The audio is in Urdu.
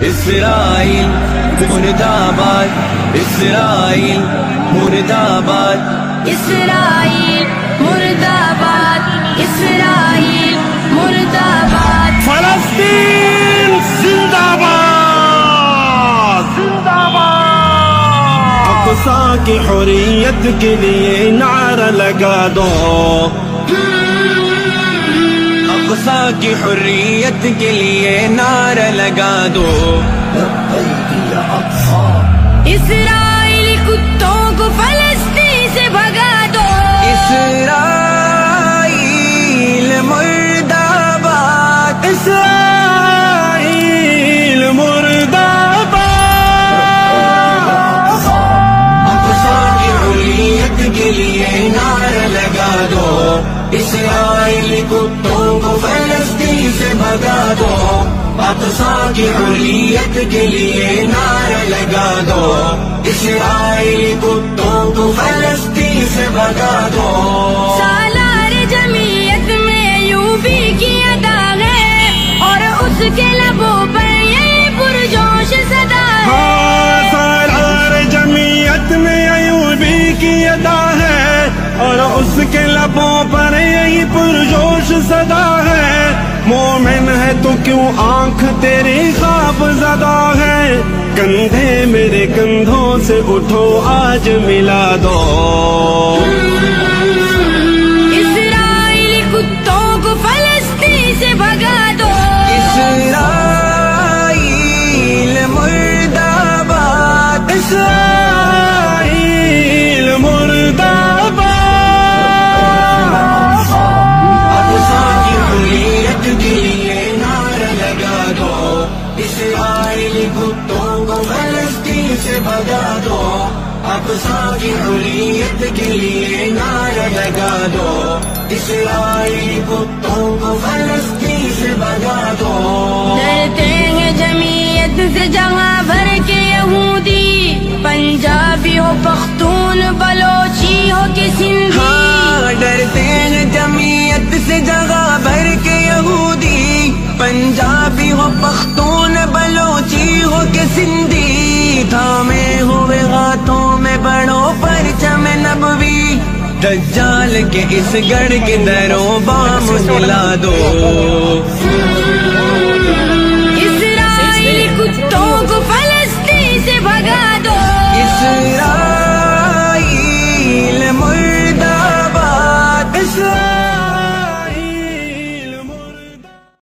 اسرائیل مرد آباد، اسرائیل مرد آباد، اسرائیل مرد آباد، اسرائیل مرد آباد، فلسطین زندہ باد، زندہ باد۔ اقصی کی حریت کے لیے نعرہ لگا دو، اقصی کی حریت کے لیے نعرہ لگا دو، اسرائیلی کتوں کو فلسطین سے بھگا دو، اسرائیل مرد آباد، اسرائیل مرد آباد۔ اقصی کی حریت کے لیے نعرہ لگا دو، اسرائیل کتوں کو فلسطین سے بھگا دو، اقصی کی حریت کے لیے نعرہ لگا دو، اسرائیل کتوں کو فلسطین سے بھگا دو۔ سالار جمعیت میں ایوبی کی ادا ہے اور اس کے لبوں پر یہی پرجوش صدا ہے، سالار جمعیت میں ایوبی کی ادا ہے اور اس کے لبوں پر یہی پرجوش صدا ہے۔ مومن ہے تو کیوں آنکھ تیری خواب زدہ ہے، کندھے میرے کندھوں سے اٹھو آج ملا دو، اسرائیلی کتوں کو فلسطین سے بھگا دو، اسرائیل مرد آباد، اسرائیل مرد آباد۔ اقصی کی حریت کے لیے نعرہ لگا دو، اسرائیل کتوں کو فلسطین سے بھگا دو، اقصی کی حریت کے لیے نعرہ لگا دو، اسرائیل کتوں کو فلسطین سے بھگا دو۔ ڈرتے ہیں جمعیت سے جہاں بھر کے یہودی، پنجابی ہو پختون بلوچی ہو کہ سندھی، ہاں ڈرتے ہیں جمعیت سے جگہ بھر کے یہودی، پنجابی ہو پختون بلوچی ہو کہ سندھی، تھامے ہوئے ہاتھوں میں بڑھو پرچم نبوی، دجال کے اس گڑھ کے دروں بام ملا دو۔